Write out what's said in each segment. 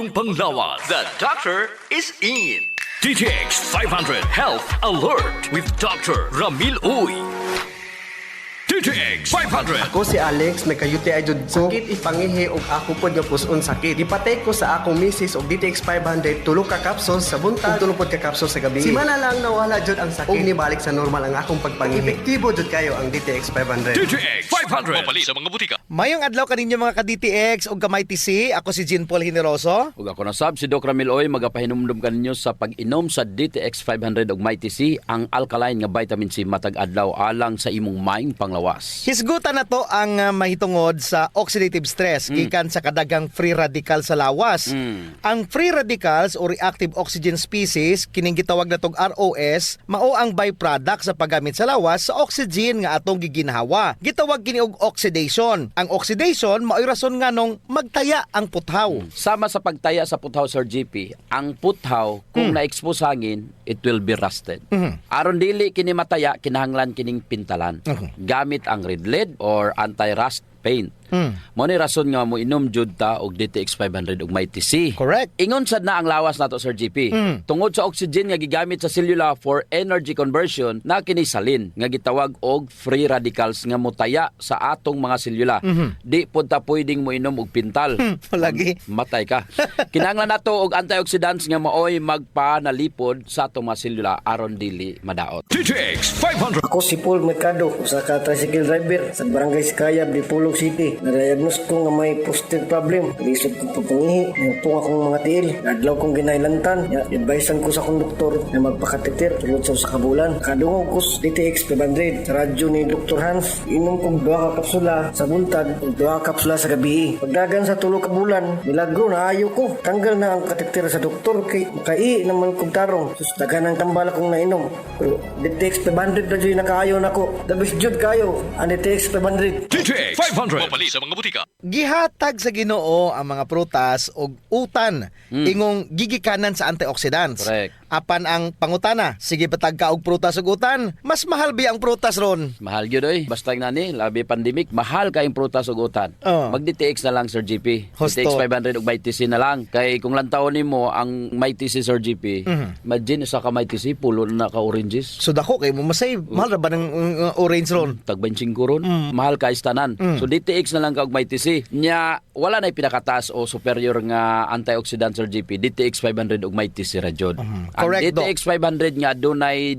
Mayong panglawas. The doctor is in. DTX 500 Health Alert with Dr. Ramil Uy. DTX 500. Ako si Alex, may kayuti ay jud ko. Sakit ipangihi og ako pod nga puson sakit. Gipatay ko sa akong misis og DTX 500 tulo ka kapsul sa buntag ug tulo pod ka kapsul sa gabi. Simana lang nawala jud ang sakit. Og nibalik sa normal ang akong pagpangihi. Epektibo jud kayo ang DTX 500. DTX 500. Mapali sa mga butika. Mayong adlaw kaninyo mga ka-DTX ug kamay TC. Ako si Jean Paul Generoso. Ug ako na sab si Doc Ramil Oy magapahinumdum kaninyo sa pag-inom sa DTX 500 ug Mighty C ang alkaline nga vitamin C matag adlaw alang sa imong mayong panglawas. Hisgutan na to ang mahitungod sa oxidative stress gikan sa kadagang free radical sa lawas. Ang free radicals o reactive oxygen species kining gitawag natong ROS mao ang byproduct sa paggamit sa lawas sa oxygen nga atong giginhawa. Gitawag kini og oxidation. Ang oxidation mao'y rason nga nung magtaya ang puthaw. Sama sa pagtaya sa puthaw, Sir GP, ang puthaw kung na-expose hangin, it will be rusted. Aron dili kini mataya, kinahanglan kining pintalan. Gamit ang red lead or anti-rust paint. Mo ni rason nga mo inom jud ta og DTX 500 ug Mighty C. Correct. Ingon sad na ang lawas nato, Sir GP. Tungod sa oxygen nga gigamit sa selula for energy conversion na kini salin nga gitawag og free radicals nga motaya sa atong mga selula. Di pod ta pwedeng mo inom og pintal. Lagi. Matay ka. Kinahanglan nato og antioxidants nga maoy magpanalipod sa atong mga selula aron dili madaot. DTX 500. Ako si Paul Mercado, usa ka tricycle driver sa Barangay Sikayab, Dipolog City. Na-diagnose ko nga may prostate problem. Lisod ko papangihi, nagpong akong mga tiil. Adlaw kong ginailantan. Advisean ko sa akong doktor na magpakatitir tulad sa kabulan. Kadungog ko sa DTX 500 sa radyo ni Dr. Hans. Inom kong 2 ka kapsula sa buntag ug 2 ka kapsula sa gabi. Pagdagan sa 3 ka bulan, milagro na ayo ko. Tanggal na ang katitir sa doktor kay makai naman kong tarong. Sus dagan ang tambal akong nainom. Pero DTX 500 na dyan nakaayo na ko. Dabis jud kayo ang DTX 500. DTX 500. Mapali sa mga butika. Gihatag sa Ginoo ang mga prutas og utan ingong gigikanan sa antioxidants. Correct. Apan ang pangutana, sige patag ka og prutas ug utan, mas mahal bi ang prutas ron. Mahal gyud oy. Basta ngani labi pandemic, mahal kayong prutas ug utan. Oh. Mag DTX na lang, Sir GP. Husto. DTX 500 ug Mighty C na lang. Kay kung lantaw nimo ang Mighty C, Sir GP, imagine sa ka Mighty C pulo na ka oranges. So dako kay mo masay mahal ra ba ng orange ron? Tag 25 ron. Mahal ka istanan. So DTX na lang ka og Mighty C. Nya wala na pinakataas o superior nga antioxidant, Sir GP. DTX 500 ug Mighty C ra jud. Ang Correct, DTX 500 nga dunay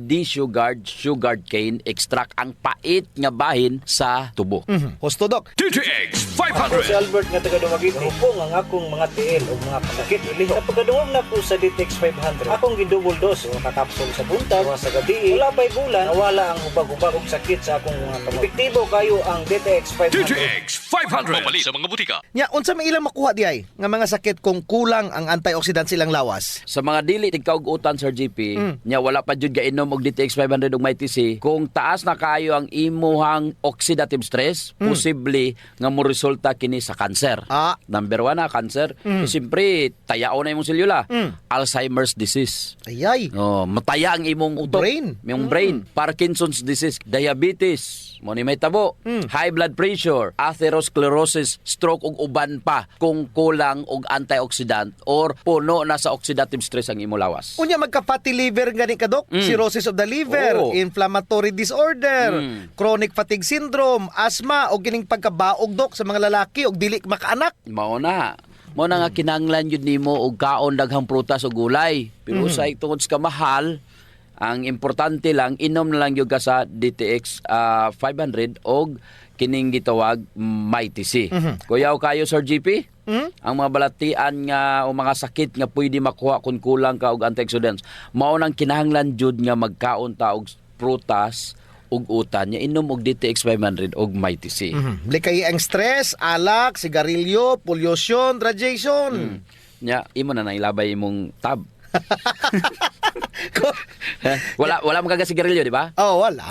sugared cane extract ang pait nga bahin sa tubo. Husto dok. DTX Ako si 500. Albert nga taga Dumaguete. Upong ang akong mga tiil o mga pasakit. Sa pagkadungog na ko sa DTX 500, akong gidouble dose o kakapsul sa buntag o sa gabi. Wala pa'y bulan, nawala ang hubag-hubag o sakit sa akong mga kamot. Epektibo kayo ang DTX 500. DTX 500. Mapali sa mga butika. Nya unsa may ilang makuha di ay nga mga sakit kung kulang ang antioxidants silang lawas? Sa mga dili tigkaug-utan, Sir GP, nya wala pa jud gainom og DTX 500 ug Mighty C, kung taas na kayo ang imuhang oxidative stress, posible nga mo resulta kini sa cancer. Number 1 na cancer. Siyempre, tayao na imong selula. Alzheimer's disease. Ayay. Oh, mataya ang imong utok, Brain. imong brain. Parkinson's disease, diabetes, mo ni may tabo, high blood pressure, atherosclerosis, stroke ug uban pa kung kulang og antioxidant or puno na sa oxidative stress ang imong lawas. Unya magka-fatty liver gani ka dok, cirrhosis of the liver, Oo. inflammatory disorder, chronic fatigue syndrome, asthma o gining pagkabaog dok sa mga lalaki og dili makaanak. Mao na nga kinahanglan yun nimo og kaon daghang prutas o gulay. Pero sa tungod sa kamahal, ang importante lang inom na lang gyud ka sa DTX 500 og kining gitawag Mighty C. Kuyaw kayo, Sir GP? Ang mga balatian nga o mga sakit nga pwede makuha kung kulang ka og antioxidants, mao nang kinahanglan jud nga magkaon ta og prutas ug utan nya inom og DTX 500 og Mighty C. Likay ang stress, alak, sigarilyo, pollution, radiation. Nya imo na ilabay imong tab. wala man kagasigarilyo, di ba? Oh, wala.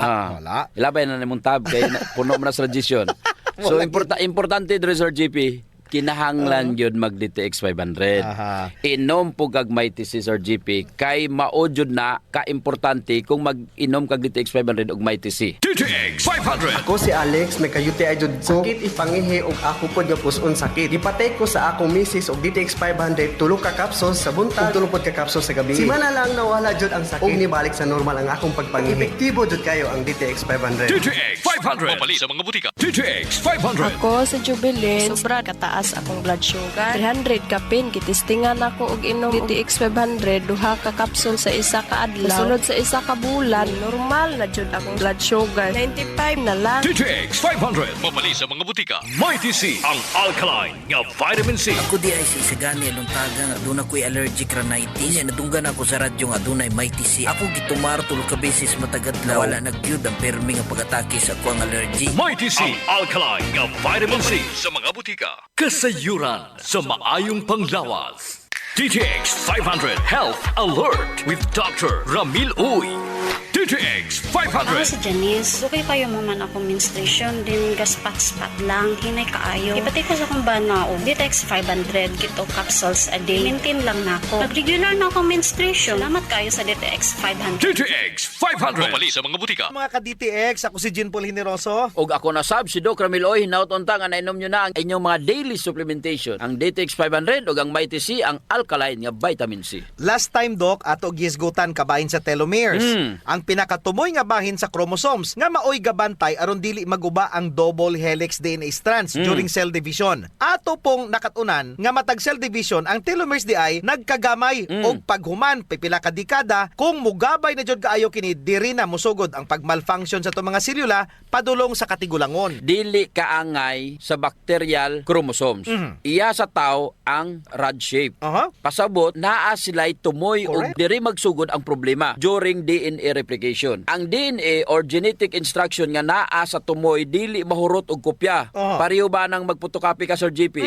Ilabay na nimong tab kay puno man sa radiation. So importante dre, Sir GP, kinahanglan yun mag DTX 500. Aha. Inom po kag Mighty C, Sir GP, kay maodyod na ka-importante kung mag-inom kag DTX 500 og Mighty C. DTX 500. Ako si Alex, may ka-UTI jud ko. Sakit ipangihi og ako pod nga puson sakit. Gipatay ko sa akong misis og DTX 500 tulo ka capsules sa buntag, tulo pod ka capsules sa gabi. Simana lang nawala jud ang sakit. Og nibalik sa normal ang akong pagpangihi. Epektibo jud kayo ang DTX 500. DTX 500. Mapali sa mga butika. DTX 500. Ako sa Jubilin, sobra kataas akong blood sugar. 300 kapin, kitistingan ako og inom DTX 500, duha ka capsule sa isa ka adlaw. Sunod sa isa ka bulan, normal na jud akong blood sugar. 95 na lang. DTX 500. Mapali sa mga butika. Mighty C, ang alkaline nga vitamin C. Ako di ay si Sagani Aluntaga nga doon ako'y allergic rhinitis. Nadunggan ako sa radyo nga doon ay Mighty C. Ako gitumar tulo ka beses matagadlaw. Wala nag-cute ang permi nga pag-atake sa ako ang allergy. Mighty C, ang alkaline nga vitamin C sa mga butika. Kasayuran sa maayong panglawas. DTX 500 Health Alert with Dr. Ramil Uy. DTX Ako 500. si Janice. Dukay kayo maman ako menstruation, din gaspat-spat lang, hinay kaayo. Ipatay ko sa kong banao, DTX 500, kito capsules a day. Maintain lang na ako. Nag-regular na ako menstruation. Salamat kayo sa DTX 500. DTX 500. Mapali sa mga butika. Mga ka-DTX, ako si Jean Paul Hineroso. Og ako na sab si Doc Ramil Oy, hinaut unta nga nainom nyo na ang inyong mga daily supplementation. Ang DTX 500 ug ang Mighty C, ang alkaline nga vitamin C. Last time, Doc, ato gisgutan kabahin sa telomeres. Ang pinakatumoy nga bahin sa chromosomes nga maoy gabantay aron dili maguba ang double helix DNA strands during cell division. Ato pong nakatunan nga matag cell division ang telomeres di ay nagkagamay og paghuman pipila ka dekada kung mugabay na jud kaayo kini diri na musugod ang pagmalfunction sa to mga selula padulong sa katigulangon. Dili kaangay sa bacterial chromosomes. Iya sa tao ang rod shape. Aha. Pasabot, naa sila'y tumoy o Correct. diri magsugod ang problema during DNA replication. Ang DNA or genetic instruction nga naa sa tumoy dili mahurot og kopya. Pareho ba nang magpotocopy ka, Sir GP?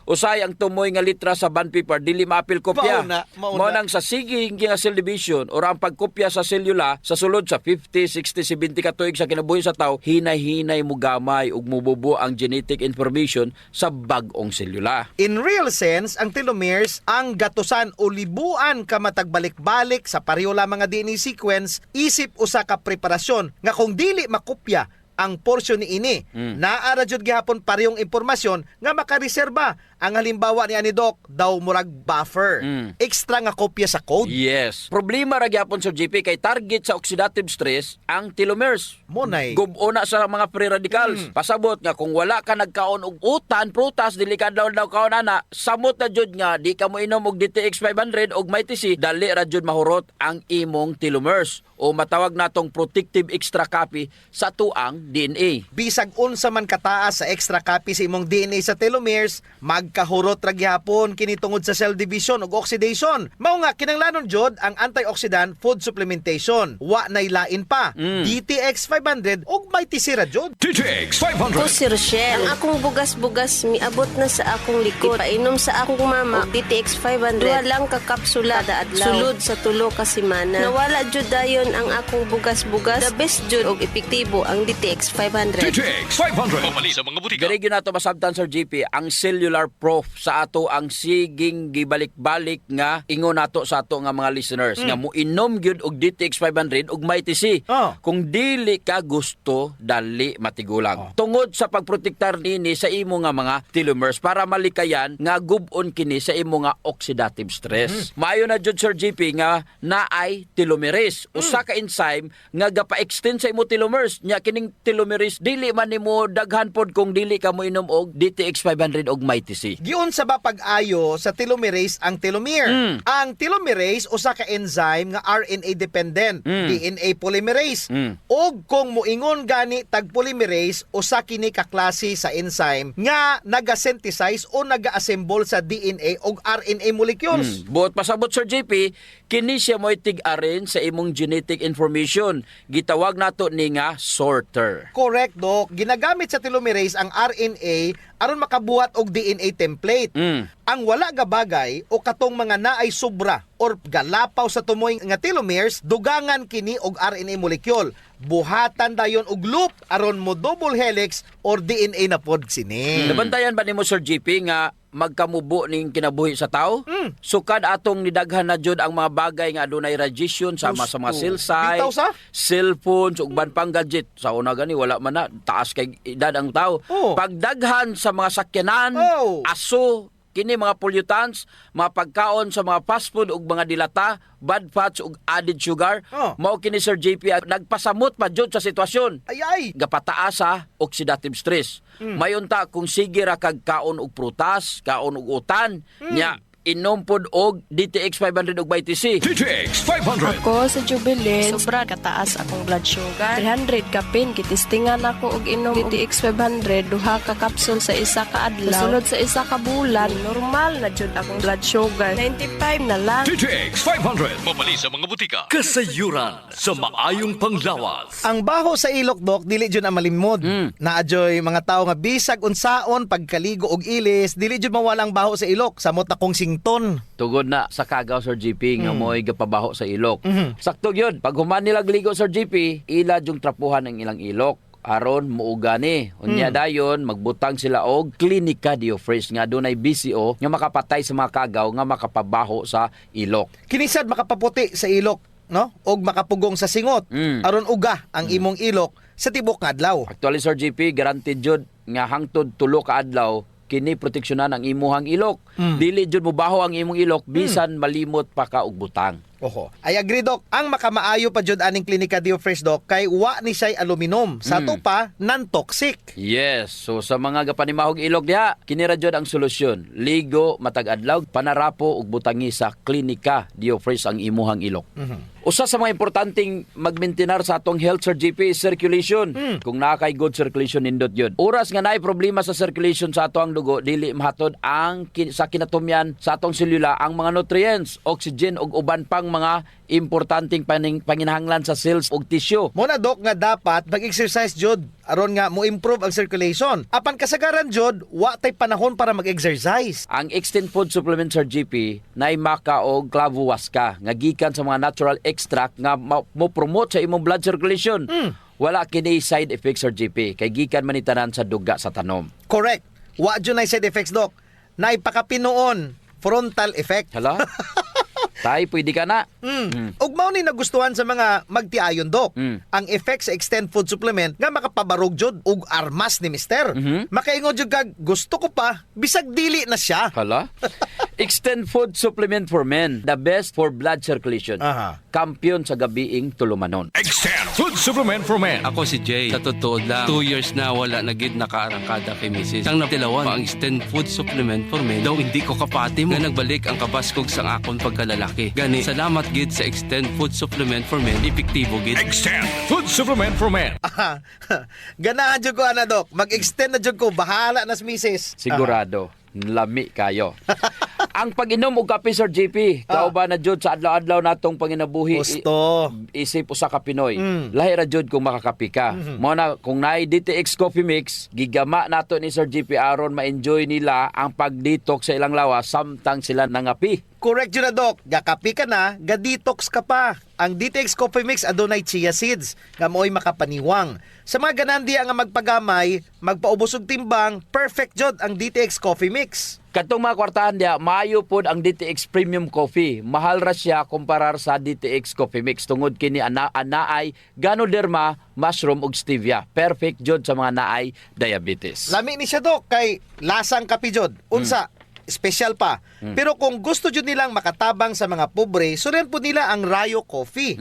Usay ang tumoy nga litra sa bond paper dili maapil kopya. Mauna. Mao nang sa sige nga cell division or ang pagkopya sa selula sa sulod sa 50, 60, 70 ka tuig sa kinabuhi sa tao, hinay-hinay mo gamay ug mububo ang genetic information sa bag-ong selula. In real sense, ang telomeres ang gatusan o libuan ka matagbalik-balik sa pareho lamang nga DNA sequence isip usa ka preparasyon nga kung dili makopya ang porsyon ni ini naara jud gihapon parehong impormasyon nga makareserba ang halimbawa ni Doc daw murag buffer extra nga kopya sa code. Yes. Problema ra gyapon sa GP kay target sa oxidative stress ang telomeres. Monay. Gubo na sa mga free radicals. Pasabot nga kung wala ka nagkaon og utan, prutas, dili ka daw kaon ana, samot na jud nga di ka mo inom og DTX 500 og Mighty C, dali ra jud mahurot ang imong telomeres o matawag natong protective extra copy sa tuang DNA. Bisag unsa man kataas sa extra copy sa imong DNA sa telomeres, magkahurot ra gyapon kini tungod sa cell division ug oxidation. Mao nga kinanglanon jud ang antioxidant food supplementation. Wa nay lain pa. DTX 500 ug Mighty C ra jud. DTX Ako 500. si Rochelle. Ang akong bugas-bugas miabot na sa akong likod. Painom sa akong mama og DTX 500. Duha lang ka kapsula kada adlaw. Sulod sa tulo ka semana. Nawala jud dayon ang akong bugas-bugas. The best jud og epektibo ang DTX 500. DTX 500. Mapali sa mga butika. Diri gyud nato masabtan, Sir GP, ang cellular proof sa ato ang siging gibalik-balik nga ingon nato sa ato nga mga listeners nga moinom gyud og DTX 500 og Mighty C. Kung dili ka gusto, dali matigulang. Tungod sa pagprotektar nini sa imo nga mga telomeres para malikayan nga gub-on kini sa imo nga oxidative stress. Maayo na jud, Sir GP, nga naay telomerase, usa ka enzyme nga gapa-extend sa imo telomeres. Nya kining telomerase dili man nimo daghan pod kung dili ka mo inom og DTX 500 og Mighty C. Giun sa ba pag-ayo sa telomerase ang telomere. Ang telomerase usa ka enzyme nga RNA dependent, DNA polymerase. Og kung moingon gani tag polymerase usa kini ka klase sa enzyme nga naga-synthesize o naga-assemble sa DNA og RNA molecules. Buot pasabot, Sir JP, kini siya mo'y tig-arin sa imong genetic information. Gitawag nato ni nga sorter. Correct, Doc. Ginagamit sa telomerase ang RNA aron makabuhat og DNA template. Ang wala nga bagay o katong mga naay sobra or galapaw sa tumoy nga telomeres, dugangan kini og RNA molecule. Buhatan dayon og loop aron mo double helix or DNA na pod sini. Nabantayan ba nimo Sir GP nga magkamubo ning kinabuhi sa tao? Sukad atong nidaghan na jud ang mga bagay nga adunay radiation sama sa mga cell site, Bitaw sa? cellphones ug ban pang gadget. Sa una gani wala man na taas kay edad ang tao. Oh. Pagdaghan sa mga sakyanan, Oh. aso, kini mga pollutants, mga pagkaon sa mga fast food ug mga dilata, bad fats ug added sugar, Oh. mao kini Sir JP nagpasamot pa jud sa sitwasyon. Ay. Gapataas sa oxidative stress. Mayunta kung sige ra kag kaon og prutas, kaon og utan, nya inom pod og DTX 500 ug BTC. DTX 500. Ako sa Jubilee, sobra kataas akong blood sugar. 300 ka pin, kitistingan ako og inom DTX 500, duha ka kapsul sa isa ka adlaw. Sunod sa isa ka bulan, normal na jud akong blood sugar. 95 na lang. DTX 500. Mabali sa mga butika. Kasayuran sa maayong panglawas. Ang baho sa ilok, Dok, dili jud ang malimod. Naadyoy mga tao nga bisag unsaon pagkaligo og ilis, dili jud mawala ang baho sa ilok. Samot na kong sington. Tugod na sa kagaw Sir GP nga mo'y gapabaho sa ilok. Sakto yun. Pag human nila ligo Sir GP, ila yung trapuhan ang ilang ilok. Aron muuga ni. Unya dayon magbutang sila og Clinica Diofresh nga dunay BCO nga makapatay sa mga kagaw nga makapabaho sa ilok. Kinisad makapaputi sa ilok, no? Og makapugong sa singot. Aron uga ang imong ilok sa tibok nga adlaw. Actually Sir GP, guaranteed jud nga hangtod 3 ka adlaw kini proteksyonan ang imuhang ilok. Dili jud mo baho ang imong ilok bisan malimot pa ka og butang. Oho. I agree, Dok. Ang makamaayo pa jud aning Clinica Diofresh, Dok, kay wa ni say aluminum. Sa to pa, non-toxic. Yes. So sa mga gapanimahog ilok diha, kini ra jud ang solusyon. Ligo matag adlaw, panarapo ug butangi sa Clinica Diofresh ang imuhang ilok. Usa sa mga importanteng magmaintenar sa atong health Sir GP is circulation. Kung naa kay good circulation nindot yun. Oras nga naay problema sa circulation sa atong dugo, dili mahatod ang sa kinatumyan sa atong selula ang mga nutrients, oxygen ug uban pang mga importanteng panginahanglan sa cells ug tissue. Mo na, Dok, nga dapat mag-exercise jud aron nga mo improve ang circulation. Apan kasagaran jud, wa tay panahon para mag-exercise. Ang Extend Food Supplement Sir GP naay maka og clavuasca nga gikan sa mga natural extract nga mo promote sa imong blood circulation. Wala kini side effects Sir GP kay gikan man ni tanan sa duga sa tanom. Correct. Wa jud nay side effects, Dok. Nay pakapinuon frontal effect. Hala? Tay, pwede ka na. Ug mao ni nagustuhan sa mga magtiayon, Dok. Ang effect sa Extend Food Supplement nga makapabarog jud ug armas ni Mister. Makaingon jud kag gusto ko pa bisag dili na siya. Hala? Extend Food Supplement for Men, the best for blood circulation. Aha. Kampiyon sa gabiing tulumanon. Extend Food Supplement for Men. Ako si Jay. Sa totoo lang, 2 years na wala na gid nakaarangkada kay Mrs. Sang natilawan pa ang Extend Food Supplement for Men. Daw hindi ko kapati mo nga nagbalik ang kabaskog sang akon pagkalalaki. Gani, salamat gid sa Extend Food Supplement for Men. Epektibo gid. Extend Food Supplement for Men. Ganahan jud ko ana, Dok. Mag-extend na jud ko, bahala na si Mrs. Sigurado. Lami kayo. Ang pag-inom og kape Sir JP, kauban na jud sa adlaw-adlaw natong panginabuhi. Gusto. Isip usa ka Pinoy. Lahi ra jud kung makakapi ka. Mao na kung naay DTX Coffee Mix, gigama nato ni Sir JP aron ma-enjoy nila ang pag-detox sa ilang lawas samtang sila nangapi. Correct yun na, Dok. Gakapi ka na, ga-detox ka pa. Ang DTX Coffee Mix adunay chia seeds nga mo'y makapaniwang. Sa mga ganandiya nga magpagamay, magpaubos og timbang, perfect jud ang DTX Coffee Mix. Katong mga kwartahan dia, maayo pod ang DTX Premium Coffee. Mahal ra siya kumparar sa DTX Coffee Mix tungod kini anaay Ganoderma, mushroom ug stevia. Perfect jud sa mga naay diabetes. Lami ni siya, Dok, kay lasang kapi jud. Unsa? Special pa. Pero kung gusto jud nilang makatabang sa mga pobre, suren po nila ang Rayo Coffee.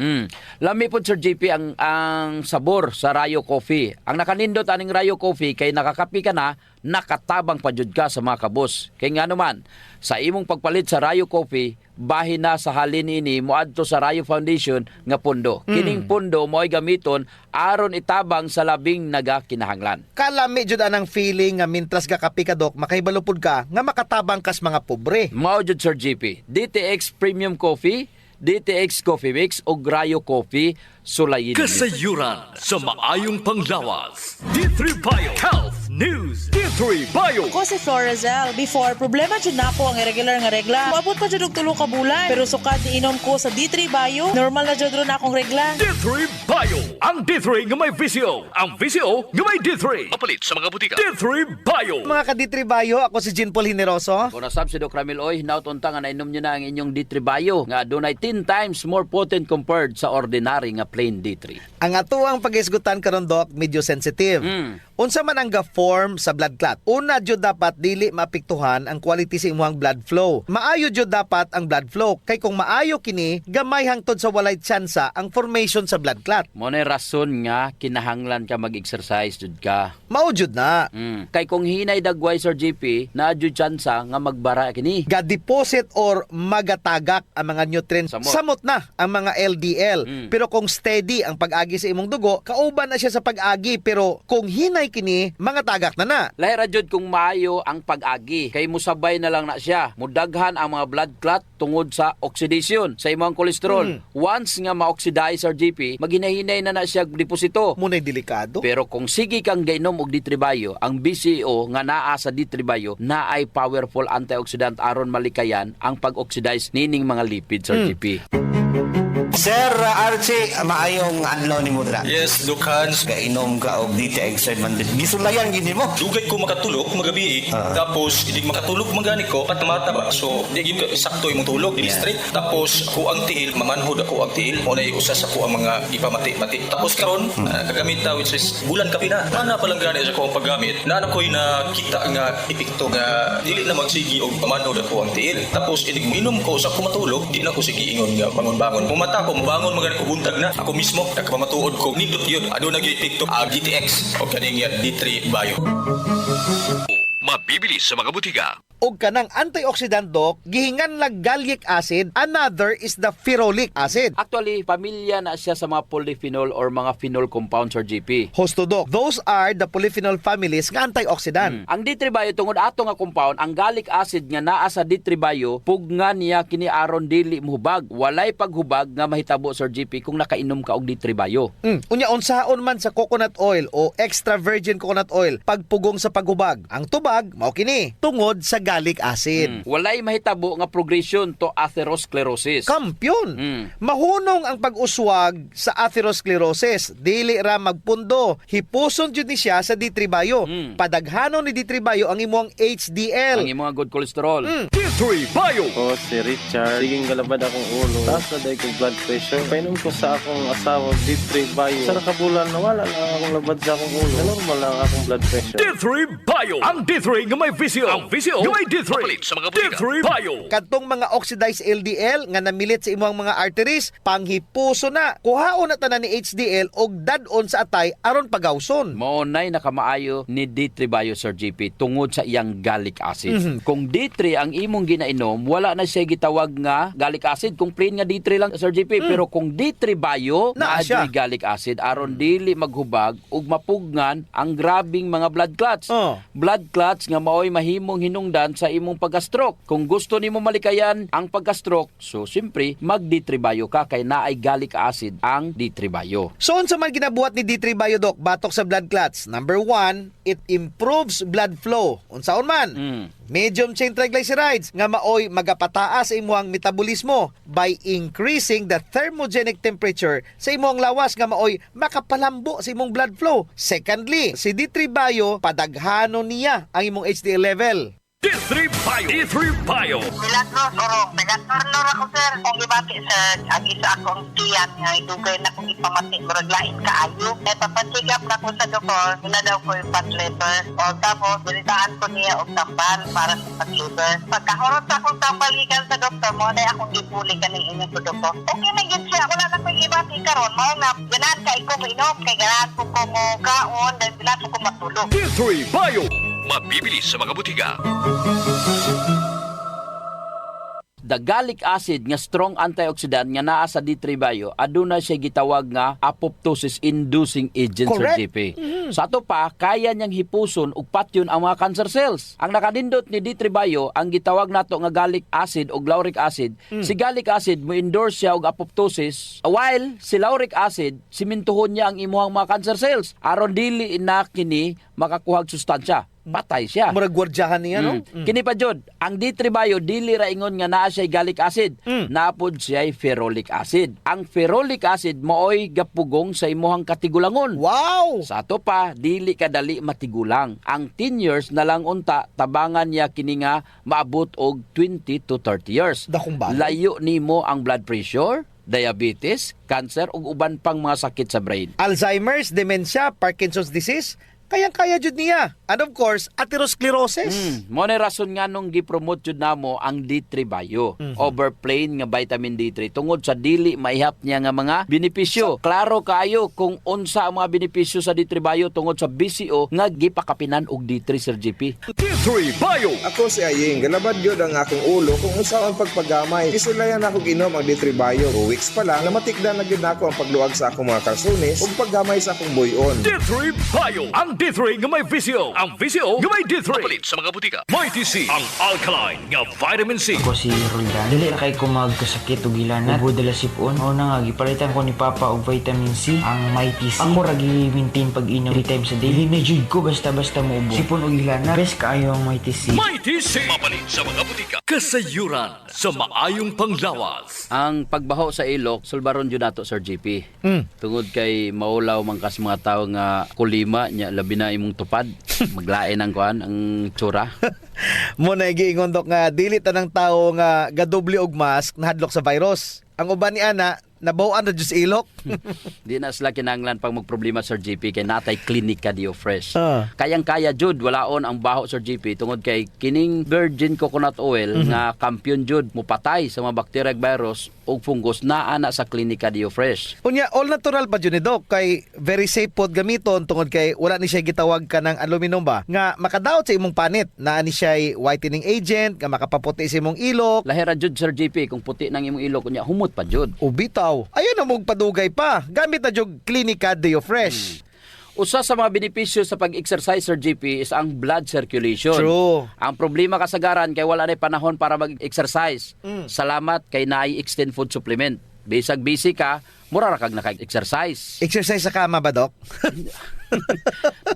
Lami po Sir JP ang sabor sa Rayo Coffee. Ang nakanindot aning Rayo Coffee kay nakakapi ka na, nakatabang pa jud ka sa mga kabos. Kay nga naman, sa imong pagpalit sa Rayo Coffee, bahin na sa halin ini moadto sa Rayo Foundation nga pundo. Kining pundo mo'y gamiton aron itabang sa labing nagakinahanglan. Kalami jud anang feeling nga mintras gakapi ka, Dok, makaibalupod ka nga makatabang kas mga pobre. Mao jud Sir JP, DTX Premium Coffee, DTX Coffee Mix o Rayo Coffee, sulayin. Kasayuran sa maayong panglawas. D3 Bio Health News. D3 D3 Bio. Ako si Florazel. Before, problema jud na ako ang irregular nga regla. Maabot pa jud og 3 ka bulan. Pero sukad ni inom ko sa D3 Bio, normal na jud ron akong regla. D3 Bio. Ang D3 nga may VCO. Ang VCO nga may D3. Mapalit sa mga butika. D3 Bio. Mga ka-D3 Bio, ako si Jean Paul Hineroso. Kung nasab si Doc Ramil Oy, nautunta nga nainom nyo na ang inyong D3 Bio nga dunay 10 times more potent compared sa ordinary nga plain D3. Ang atuang pag-isgutan karon Doc, medyo sensitive. Unsa man ang ga-form sa blood clot? Una jud dapat dili maapektuhan ang quality sa imong blood flow. Maayo jud dapat ang blood flow kay kung maayo kini, gamay hangtod sa walay tsansa ang formation sa blood clot. Mo na rason nga kinahanglan ka mag-exercise jud ka. Mao jud na. Kay kung hinay dagway Sir GP, na jud tsansa nga magbara kini. Ga-deposit or magatagak ang mga nutrients. Samot na ang mga LDL. Pero kung steady ang pag-agi sa imong dugo, kauban na siya sa pag-agi. Pero kung hinay kini, mga tagak na na. Lahira jud kung maayo ang pag-agi. Kay musabay na lang na siya. Mudaghan ang mga blood clot tungod sa oxidation sa imong kolesterol. Once nga ma-oxidize Sir GP, maghinay-hinay na siya deposito. Munay delikado. Pero kung sige kang gainom og D3 Bio, ang BCO nga naa sa D3 Bio na ay powerful antioxidant aron malikayan ang pag-oxidize nining mga lipids Sir GP. Sir Archie, maayong adlaw ni Mudra. Yes, Lucans. Kainom ka og DTX 700. Gisulayan gini mo. Dugay ko makatulog magabi. Tapos hindi makatulog magani ko patamata ba. So di gyud sakto imong tulog, straight. Tapos ko ang tiil, mamanhod ako ang tiil. Mo na usa sa ko ang mga ipamati-mati. Tapos karon kagamit ta which is bulan ka pina. Ana pa lang gani sa ko ang paggamit. Naano koy na kita nga epekto nga dili na magsigi og pamanhod ako ang tiil. Tapos inig minom ko sa ko matulog, di na ko sige ingon nga bangon-bangon. Pumata ko mabangon magani ko buntag na. Ako mismo nagpamatuod ko nindot yun. Ado na gyud epekto GTX o kaning D3 Bio. Mabibili sa mga butika. Og kanang antioxidant Doc, gihingan lang gallic acid, another is the ferulic acid. Actually, pamilya na siya sa mga polyphenol or mga phenol compounds or GP. Hosto Doc, those are the polyphenol families nga antioxidant. Ang D3 Bio tungod ato nga compound, ang gallic acid nga naa sa D3 Bio, pugnga niya kini aron dili mohubag. Walay paghubag nga mahitabo Sir GP kung nakainom ka og D3 Bio. Unya unsaon man sa coconut oil o extra virgin coconut oil pagpugong sa paghubag. Ang tubag mao kini tungod sa gallic acid. Walay mahitabo nga progression to atherosclerosis. Kampyon. Mahunong ang pag-uswag sa atherosclerosis. Dili ra magpundo. Hipuson jud ni siya sa D3 Bio. Padaghanon ni D3 Bio ang imong HDL. Ang imong good cholesterol. D3 Bio. Ako si Richard. Siging galabad akong ulo. Taas na dahil kong blood pressure. Painom ko sa akong asawa D3 Bio. Sa nakabulan, nawala lang akong labad sa akong ulo. Normal lang akong blood pressure. D3 Bio. Ang D3 nga may VCO. Ang VCO nga may D3. Sa mga butika. D3 Bio. Kadtong mga oxidized LDL nga namilit sa imong mga arteries, panghipuso na. Kuhaon na tanan ni HDL og dad-on sa atay aron pagawson. Maunay nakamaayo ni D3 Bio Sir GP tungod sa iyang gallic acid. Kung D3 ang imong ginainom, wala na siya gitawag nga gallic acid. Kung plain nga D3 lang Sir GP, pero kung D3 Bio, naa siya gallic acid aron dili maghubag ug mapugnan ang grabing mga blood clots. Blood clots nga maoy mahimong hinungdan sa imong pagka-stroke. Kung gusto nimo malikayan ang pagka-stroke, so simpre mag D3 Bio ka kay naay gallic acid ang D3 Bio. So unsa man ginabuhat ni D3 Bio Doc batok sa blood clots? Number 1, it improves blood flow. Unsaon man? Medium chain triglycerides nga maoy magapataas sa imong metabolismo by increasing the thermogenic temperature sa imong lawas nga maoy makapalambo sa imong blood flow. Secondly, si D3 Bio padaghanon niya ang imong HDL level. D3 Bio. D3 Bio. Milagros orong nagatornor ako sir kung ibati sa agi sa akong tiyan nga idugay na kung ipamati murag lain kaayo papasigap na ko sa doktor na daw ko yung fat liver o tapos binitaan ko niya og tambal para sa fat liver pagkahurot sa akong tambalikan sa doktor mo na akong gipuli kaning inyong produkto okay na gid siya wala na ko ibati karon mao na ganahan kay ko inom kay ganahan ko mo kaon dahil bilang ko matulog. D3 Bio. Mabibili sa mga butika. The gallic acid nga strong antioxidant nga naa sa D3 Bio aduna siya gitawag nga apoptosis inducing agent Sir GP. Sa ato pa kaya niyang hipuson ug patyon ang mga cancer cells. Ang nakanindot ni D3 Bio ang gitawag nato nga gallic acid o lauric acid. Si gallic acid mo endorse siya og apoptosis while si lauric acid simintuhon niya ang imuhang mga cancer cells aron dili na kini makakuhag sustansya. patay siya. Murag gwardyahan niya, no? Kini pa jud, ang D3 bio dili ra ingon nga naa siya gallic acid, napod siya ferrolic acid. Ang ferrolic acid maoy gapugong sa imuhang katigulangon. Wow! Sa ato pa, dili kadali matigulang. Ang 10 years na lang unta tabangan niya kini nga maabot og 20 to 30 years. Dakong bagay. Layo nimo ang blood pressure, diabetes, cancer ug uban pang mga sakit sa brain. Alzheimer's, dementia, Parkinson's disease, kayang-kaya jud niya. And of course, atherosclerosis. Mo na rason nga nung gi-promote jud namo ang D3 Bio over plain nga vitamin D3 tungod sa dili maihap niya nga mga benepisyo. Klaro kayo kung unsa ang mga benepisyo sa D3 Bio tungod sa BCO nga gipakapinan og D3 Sir GP. D3 Bio. Ako si Aying, galabad yun ang akong ulo kung unsa ang pagpagamay. Isulayan ako ginom ang D3 Bio. 2 weeks pa lang, namatikdan na gyud nako ang pagluag sa akong mga kalsones ug paggamay sa akong buyon. D3 Bio. Ang D3 nga may VCO. Ang VCO nga may D3. Mapalit sa mga butika. May TC. Ang alkaline nga vitamin C. Ako si Roldan. Dili na kay ko magkasakit o gilanat. Ubo dala sipon. O na nga, gipalitan ko ni Papa og vitamin C. Ang Mighty C. Ako ragi maintain pag-inom 3 times a day. Dili na jud ko basta-basta mo ubo. Sipon o gilanat. Best kaayo ang Mighty C. Mighty C. Mapalit sa mga butika. Kasayuran sa maayong panglawas. Ang pagbaho sa ilok, sulbaron jud nato Sir GP. Tungod kay maulaw man kas mga tawo nga kulima nya labi na imong tupad. Maglain ang kuan ang tsura. Mo na giingon dok nga dili tanang tawo nga gadoble og mask nahadlok sa virus. Ang uban ni ana nabawan ra jud sa ilok. Di na sila kinanglan pag magproblema Sir GP kay natay Clinica Dio Fresh. Kayang-kaya jud walaon ang baho Sir GP tungod kay kining virgin coconut oil nga kampiyon jud mupatay sa mga bakterya ug virus ug fungus naa na sa Clinica Dio Fresh. Unya all natural pa jud ni dok kay very safe pod gamiton tungod kay wala ni siya gitawag ka ng aluminum ba nga makadaot sa imong panit. Naa ni siya whitening agent nga makapaputi sa imong ilok. Lahira jud Sir GP kung puti nang imong ilok unya humot pa jud. Ubitaw. Ayun na mong padugay pa. Gamit na jud Clinica Dio Fresh. Usa sa mga benepisyo sa pag-exercise Sir GP is ang blood circulation. True. Ang problema kasagaran kay wala na panahon para mag-exercise. Salamat kay naay extend food supplement. Bisag busy ka, mura ra kag naka-exercise. Exercise sa kama ba, Dok?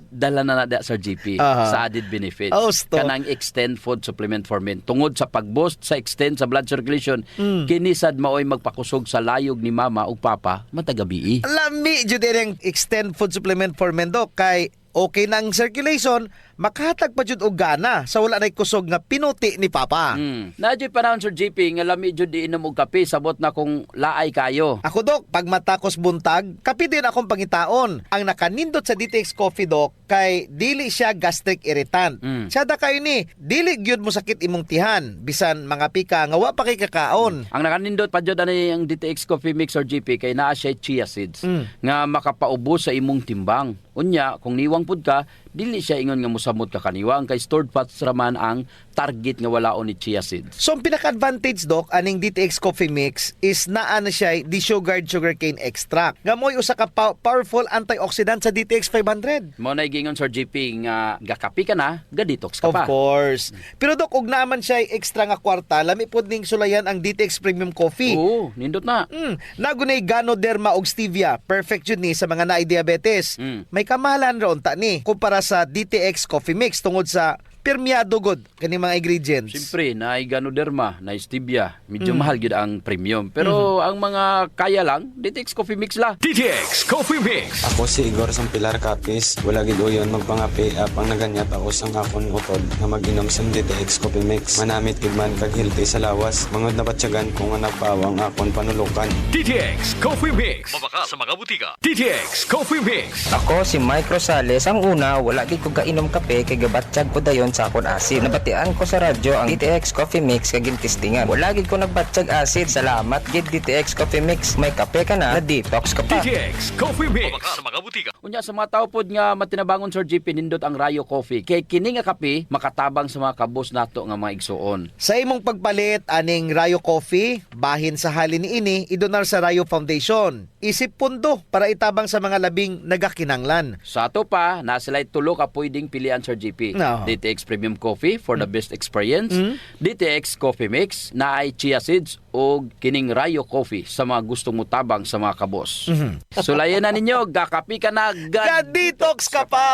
Dala na nada Sir GP sa added benefits. Kanang extend food supplement for men. Tungod sa pag-boost sa extend sa blood circulation, kinisad maoy magpakusog sa layog ni mama ug papa matagabi. Lami jud ang extend food supplement for men, Dok, kay okay nang circulation, makahatag pa jud og gana sa wala nay kusog nga pinuti ni Papa. Nadyo panahon Sir GP nga lami jud iinom og kape sabot na kung laay kayo. Ako Dok, pag matakos buntag, kape din akong pangitaon. Ang nakanindot sa DTX Coffee Dok kay dili siya gastric irritant. Siya da kayo ni, dili gyud mo sakit imong tihan bisan mga pika nga wa pa kay kakaon. Ang nakanindot pa jud ani ang DTX Coffee Mix or GP kay naa siya chia seeds nga makapaubos sa imong timbang. Unya, kung niwang pud ka, dili siya ingon nga musamot ka kaniwang kay stored fats raman ang target nga walaon ni chia seeds. So ang pinaka-advantage Dok aning DTX Coffee Mix is naa na siya desugared sugarcane extract. Nga mo'y usa ka powerful antioxidant sa DTX 500. Mo na gingon Sir GP nga gakapi ka na, ga-detox ka pa. Of course. Pero Dok, ug naman siya extra nga kwarta, lami pod ning sulayan ang DTX Premium Coffee. Oo, nindot na. Nagunay Ganoderma og stevia, perfect jud ni sa mga naay diabetes. May kamahalan ra unta ni kumpara sa DTX Coffee Mix tungod sa permiado god kani mga ingredients. Siyempre, na Ganoderma, na stevia, medyo mahal gyud ang premium. Pero ang mga kaya lang, DTX Coffee Mix la. DTX Coffee Mix. Ako si Igor Sampilar Capis. Wala gid uyon magpangapi apang naganyat ako sang akon utod nga mag-inom sa DTX Coffee Mix. Manamit gid man kag healthy sa lawas. Mangod na batyagan ko nga napawang akon panulukan. DTX Coffee Mix. Mabaka sa mga butika. DTX Coffee Mix. Ako si Mike Rosales. Ang una, wala gid ko kainom kape kay gabatsyag ko dayon sa akon asid. Nabatian ko sa radyo ang DTX Coffee Mix kag gintistingan. Wala gid ko nagbatsyag asid. Salamat gid DTX Coffee Mix. May kape ka na detox ka pa. DTX Coffee Mix. Mabaka sa mga butika. Unya sa mga tao pod nga matinabangon Sir GP nindot ang Rayo Coffee. Kay kini nga kape makatabang sa mga kabos nato nga mga igsuon. Sa imong pagpalit aning Rayo Coffee, bahin sa halin niini idonar sa Rayo Foundation. Isip pundo para itabang sa mga labing nagakinanglan. Sa ato pa, na sila'y tulo ka pwedeng pilian Sir GP. DTX Premium Coffee for the best experience. DTX Coffee Mix na ay chia seeds o kining Rayo Coffee sa mga gustong mutabang sa mga kabos. Sulayan na ninyo, gakapi ka na, ga-detox ka pa!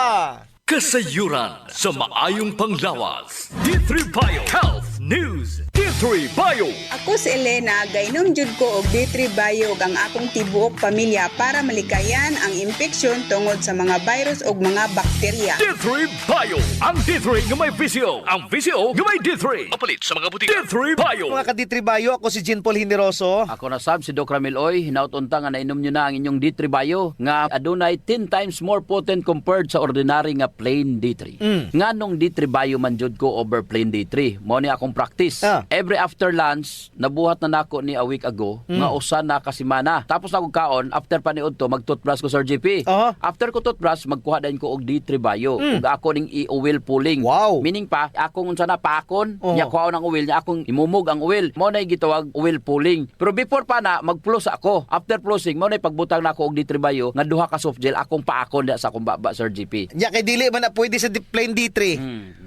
Kasayuran sa maayong panglawas. D3 Bio Health News. D3 Bio. Ako si Elena, gainom jud ko og D3 Bio ug ang akong tibuok pamilya para malikayan ang infeksyon tungod sa mga virus ug mga bakterya. D3 Bio. Ang D3 nga may VCO. Ang VCO nga may D3. Kapalit sa mga butika. D3 Bio. Mga ka-D3 Bio, ako si Jean Paul Hineroso. Ako na sab si Doc Ramil Oy, hinautunta nga nainom nyo na ang inyong D3 Bio nga adunay 10 times more potent compared sa ordinary nga plain D3. Nga nung D3 Bio man jud ko over plain D3. Mao ni akong practice. Every after lunch, nabuhat na nako ni a week ago nga usa na ka semana. Tapos ako kaon after paniud to mag-toothbrush ko Sir GP. After ko toothbrush magkuha din ko og D3 Bio ug ako ning i-oil pulling. Meaning pa akong unsa na pakon, nya kuha ng oil nya akong imumog ang oil. Mao na gitawag oil pulling. Pero before pa na mag-floss ako. After flossing mao na pagbutang nako og D3 Bio nga duha ka soft gel akong paakon da sa akong baba Sir GP. Nya kay dili man na pwede sa plain D3.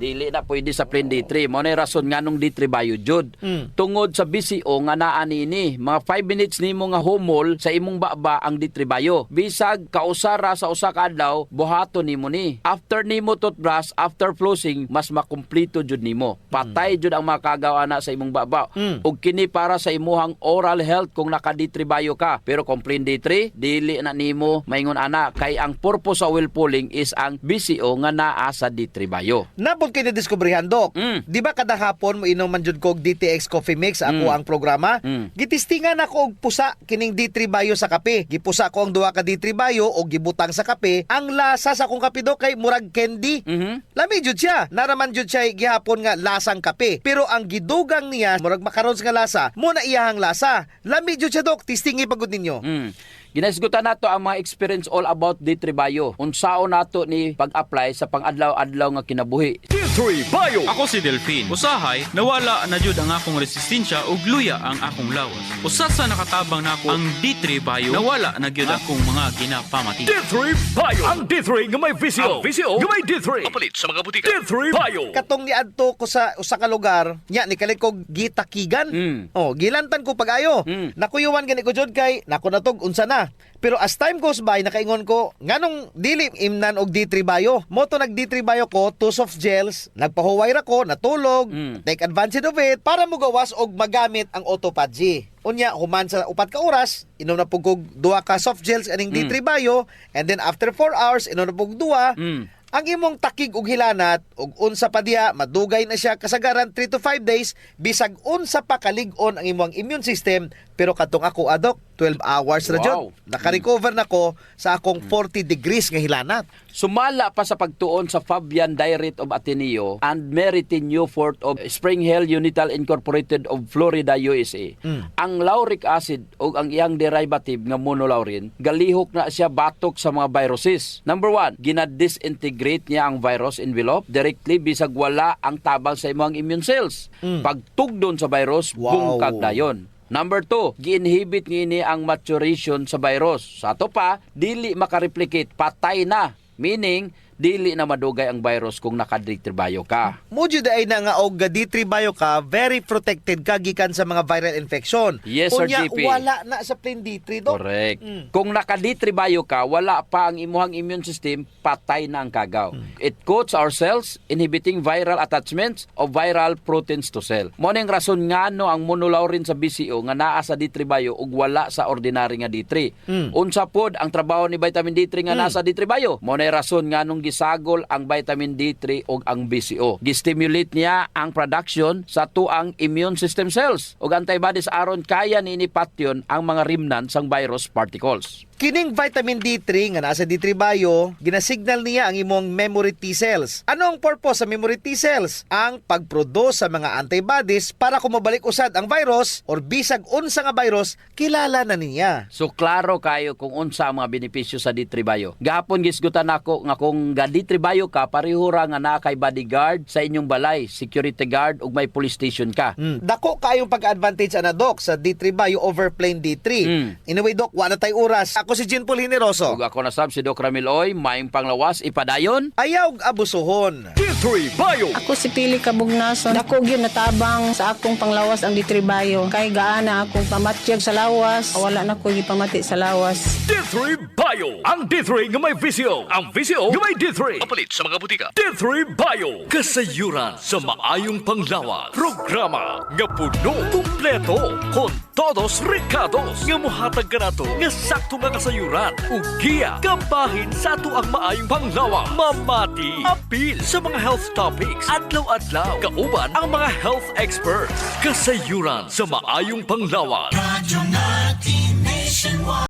Dili na pwede sa plain D3. Mao na rason nganong D3 Bio jud. Tungod sa BCO nga naa nini, mga 5 minutes nimo nga humol sa imong baba ang D3 Bio. Bisag kausara sa usa ka adlaw, buhaton nimo ni. After nimo toothbrush, after flossing, mas makumpleto jud nimo. Patay jud ang makagawa na sa imong baba. Ug kini para sa imuhang oral health kung naka D3 Bio ka. Pero kung plain D3, dili na nimo maingon ana kay ang purpose sa oil pulling is ang BCO nga naa sa D3 Bio. Napod kay na-diskubrihan, Dok. Di ba kada hapon mo inom man jud ko og DTX Coffee Mix ako ang programa? Gitistingan ako og pusa kining D3 Bio sa kape. Gipusa ko ang duha ka D3 Bio og gibutang sa kape. Ang lasa sa akong kape, Dok, kay murag candy. Lami jud siya. Naraman jud siya gihapon nga lasang kape. Pero ang gidugang niya murag macarons nga lasa, mo na iyahang lasa. Lami jud siya, Dok. Tistingi pagud ninyo. Ginaisgutan nato ang mga experience all about D3 Bio. Unsaon nato ni pag-apply sa pang-adlaw-adlaw nga kinabuhi. D3 Bio. Ako si Delphine. Usahay, nawala na jud ang akong resistensya ug luya ang akong lawas. Usa sa nakatabang nako ang D3 Bio, nawala na gyud akong mga ginapamati. D3 Bio. Ang D3 nga may VCO. Ang VCO nga may D3. Kapalit sa mga butika. D3 Bio. Katong niadto ko sa usa ka lugar, nya ni kalikog gitakigan. Gilantan ko pag-ayo. Nakuyuwan gani ko jud kay nako natog unsa na. Pero as time goes by, nakaingon ko, nganong dili imnan og D3 Bio. Moto nag D3 Bio ko, 2 soft gels, nagpahuway ra ko, natulog, take advantage of it, para mo gawas og magamit ang autophagy. Unya, human sa 4 ka oras, inom na pug 2 ka soft gels aning D3 Bio, and then after 4 hours, inom na pug 2, ang imong takig og hilanat og unsa pa diha madugay na siya kasagaran 3 to 5 days bisag unsa pa kalig-on ang imong immune system. Pero katong ako, Adok, 12 hours ra jud. Naka-recover na ko sa akong 40 degrees nga hilanat. Sumala pa sa pagtuon sa Fabian Diarrhea of Ateneo and Meritin Newfort of Spring Hill Unital Incorporated of Florida, USA. Ang lauric acid o ang iyang derivative nga monolaurin, galihok na siya batok sa mga viruses. Number 1, gina-disintegrate niya ang virus envelope directly bisag wala ang tabang sa imong immune cells. Pagtugdon sa virus, bungkag dayon. Number 2, gi-inhibit ngini ang maturation sa virus. Sa ato pa, dili makareplicate, patay na. Meaning, dili na madugay ang virus kung naka-D3 Bio ka. Mudyo ay na nga og D3 Bio ka, very protected ka gikan sa mga viral infection. Yes, Sir Unya, GP. wala na sa plain D3, Dok. Correct. Kung naka-D3 Bio ka, wala pa ang imuhang immune system, patay na ang kagaw. It coats our cells, inhibiting viral attachments of viral proteins to cell. Mo ning rason ngano ang monolaurin sa BCO nga naa sa D3 Bio ug wala sa ordinary nga D3. Unsa pod ang trabaho ni vitamin D3 nga nasa D3 Bio? Mo nay rason nganong gisagol ang vitamin D3 ug ang BCO. Gistimulate niya ang production sa tuang immune system cells ug antibodies aron kaya ni patyon ang mga remnants sang virus particles. Kining vitamin D3 nga nasa D3 Bio, ginasignal niya ang imong memory T cells. Ano ang purpose sa memory T cells? Ang pagproduce sa mga antibodies para kumabalik usad ang virus or bisag unsa nga virus, kilala na niya. So klaro kayo kung unsa ang mga benepisyo sa D3 Bio. Gahapon gisgutan nako nga kung ga D3 Bio ka, pareho ra nga naa kay bodyguard sa inyong balay, security guard ug may police station ka. Dako kayong pag-advantage ana, Dok, sa D3 Bio over plain D3. Anyway, Dok, wala tay oras. Ako Ako si Jean Paul Generoso. Ug ako na sab si Doc Ramil Oy, maayong panglawas ipadayon. Ayaw abusuhon. D3 Bio. Ako si Pili Kabugnason. Dako gyud natabang sa akong panglawas ang D3 Bio. Kay gaana akong pamatyag sa lawas. Wala na ko gipamati sa lawas. D3 Bio. Ang D3 nga may visyo. Ang visyo nga may D3. Papalit sa mga butika. D3 Bio. Kasayuran sa maayong panglawas. Programa nga puno, kumpleto, con todos recados nga mohatag kanato nga sakto nga kasayuran ug giya kabahin sa ato ang maayong panglawas. Mamati apil sa mga health topics adlaw-adlaw kauban ang mga health experts. Kasayuran sa maayong panglawas.